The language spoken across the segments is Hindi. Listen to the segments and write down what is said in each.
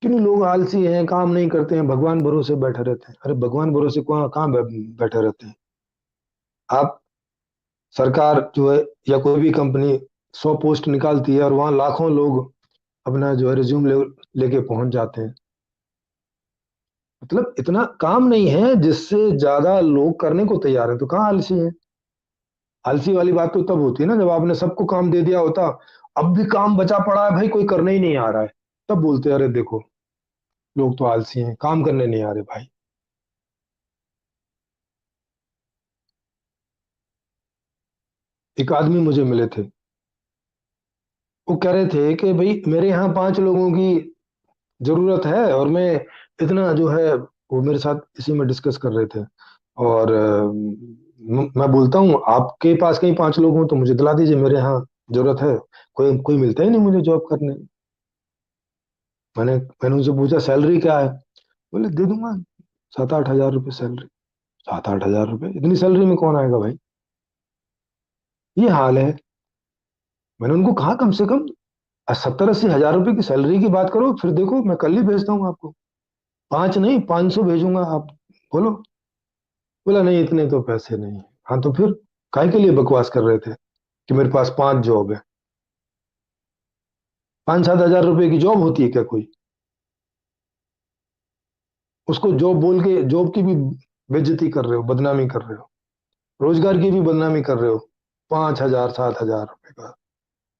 क्यों लोग आलसी हैं, काम नहीं करते हैं, भगवान भरोसे बैठे रहते हैं? अरे भगवान भरोसे कहाँ कहाँ बैठे रहते हैं आप? सरकार जो है या कोई भी कंपनी 100 पोस्ट निकालती है और वहां लाखों लोग अपना जो है रिज्यूम लेके पहुंच जाते हैं। मतलब इतना काम नहीं है जिससे ज्यादा लोग करने को तैयार हैं, तो कहाँ आलसी है? आलसी वाली बात तो तब होती है ना जब आपने सबको काम दे दिया होता, अब भी काम बचा पड़ा है भाई, कोई करने ही नहीं आ रहा है, तब बोलते हैं अरे देखो लोग तो आलसी हैं, काम करने नहीं आ रहे भाई। एक आदमी मुझे मिले थे, वो कह रहे थे कि भाई मेरे यहाँ 5 लोगों की जरूरत है और मैं इतना जो है, वो मेरे साथ इसी में डिस्कस कर रहे थे। और मैं बोलता हूँ आपके पास कहीं 5 लोग हों तो मुझे दिला दीजिए, मेरे यहाँ जरूरत है। कोई कोई मिलता ही नहीं मुझे जॉब करने। मैंने उनसे पूछा सैलरी क्या है? बोले दे दूंगा 7-8 हजार रुपये सैलरी। 7-8 हजार रुपये, इतनी सैलरी में कौन आएगा भाई? ये हाल है। मैंने उनको कहा कम से कम 70-80 हजार रुपये की सैलरी की बात करो, फिर देखो मैं कल ही भेजता हूँ आपको। 5 नहीं, 500 भेजूंगा, आप बोलो। बोला नहीं इतने तो पैसे नहीं है। हाँ तो फिर काहे के लिए बकवास कर रहे थे कि मेरे पास 5 जॉब है? 5-7 हजार रुपये की जॉब होती है क्या कोई? उसको जॉब बोल के जॉब की भी बेइज्जती कर रहे हो, बदनामी कर रहे हो, रोजगार की भी बदनामी कर रहे हो। 5-7 हजार रुपये का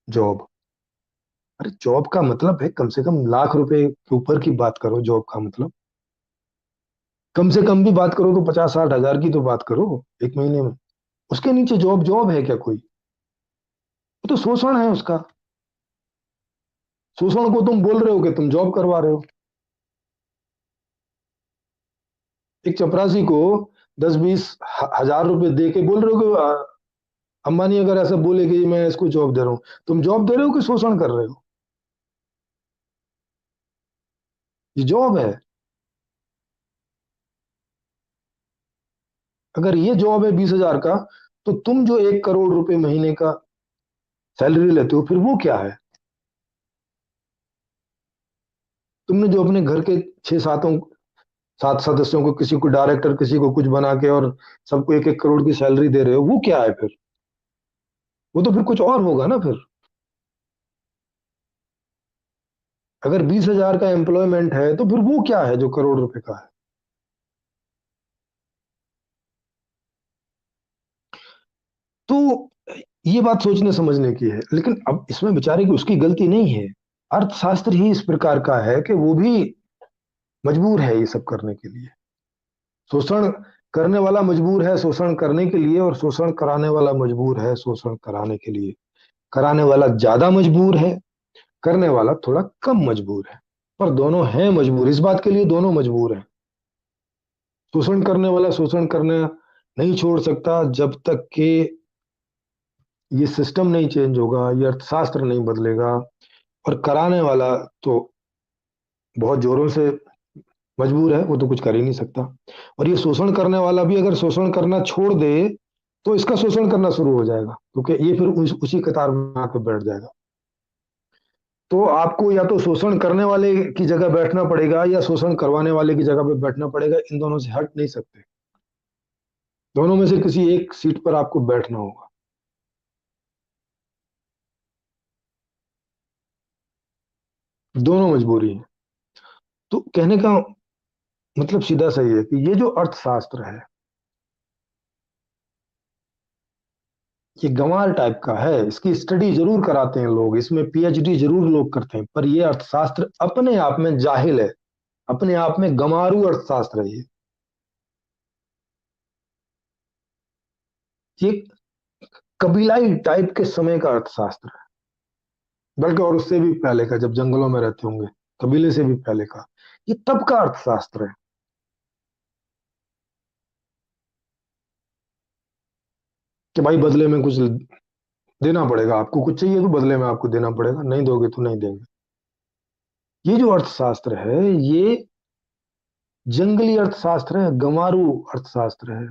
जॉब? अरे जॉब का मतलब है कम से कम लाख रुपए के ऊपर की बात करो, जॉब का मतलब कम से कम भी बात करो तो 50-60 हजार की तो बात करो एक महीने में। उसके नीचे जॉब जॉब है क्या कोई? वो तो शोषण है उसका। शोषण को तुम बोल रहे हो कि तुम जॉब करवा रहे हो। एक चपरासी को 10-20 हजार रुपए दे के बोल रहे हो कि अंबानी अगर ऐसा बोले कि मैं इसको जॉब दे रहा हूँ, तुम जॉब दे रहे हो कि शोषण कर रहे हो? ये जॉब है? अगर ये जॉब है 20 हजार का, तो तुम जो 1 करोड़ रुपए महीने का सैलरी लेते हो फिर वो क्या है? तुमने जो अपने घर के 6-7 सदस्यों को, किसी को डायरेक्टर, किसी को कुछ बना के और सबको 1-1 करोड़ की सैलरी दे रहे हो, वो क्या है फिर? वो तो फिर कुछ और होगा ना फिर। अगर 20 हजार का एम्प्लॉयमेंट है तो फिर वो क्या है जो करोड़ रुपए का है? तो ये बात सोचने समझने की है, लेकिन अब इसमें बेचारे की उसकी गलती नहीं है। अर्थशास्त्र ही इस प्रकार का है कि वो भी मजबूर है ये सब करने के लिए। शोषण करने वाला मजबूर है शोषण करने के लिए, और शोषण कराने वाला मजबूर है शोषण कराने के लिए। कराने वाला ज्यादा मजबूर है, करने वाला थोड़ा कम मजबूर है, पर दोनों हैं मजबूर। इस बात के लिए दोनों मजबूर हैं। शोषण करने वाला शोषण करना नहीं छोड़ सकता जब तक कि ये सिस्टम नहीं चेंज होगा, ये अर्थशास्त्र नहीं बदलेगा। और कराने वाला तो बहुत जोरों से मजबूर है, वो तो कुछ कर ही नहीं सकता। और ये शोषण करने वाला भी अगर शोषण करना छोड़ दे तो इसका शोषण करना शुरू हो जाएगा, क्योंकि ये फिर उसी कतार में आकर बैठ जाएगा। तो आपको या तो शोषण करने वाले की जगह बैठना पड़ेगा या शोषण करवाने वाले की जगह पे बैठना पड़ेगा, इन दोनों से हट नहीं सकते। दोनों में से किसी एक सीट पर आपको बैठना होगा। दोनों मजबूरी है। तो कहने का मतलब सीधा सही है कि ये जो अर्थशास्त्र है, ये गंवार टाइप का है। इसकी स्टडी जरूर कराते हैं लोग, इसमें पीएचडी जरूर लोग करते हैं, पर ये अर्थशास्त्र अपने आप में जाहिल है, अपने आप में गंवारू अर्थशास्त्र है ये। ये कबीलाई टाइप के समय का अर्थशास्त्र है, बल्कि और उससे भी पहले का, जब जंगलों में रहते होंगे, कबीले से भी पहले का। ये तब का अर्थशास्त्र है कि भाई बदले में कुछ देना पड़ेगा, आपको कुछ चाहिए तो बदले में आपको देना पड़ेगा, नहीं दोगे तो नहीं देंगे। ये जो अर्थशास्त्र है ये जंगली अर्थशास्त्र है, गंवारू अर्थशास्त्र है।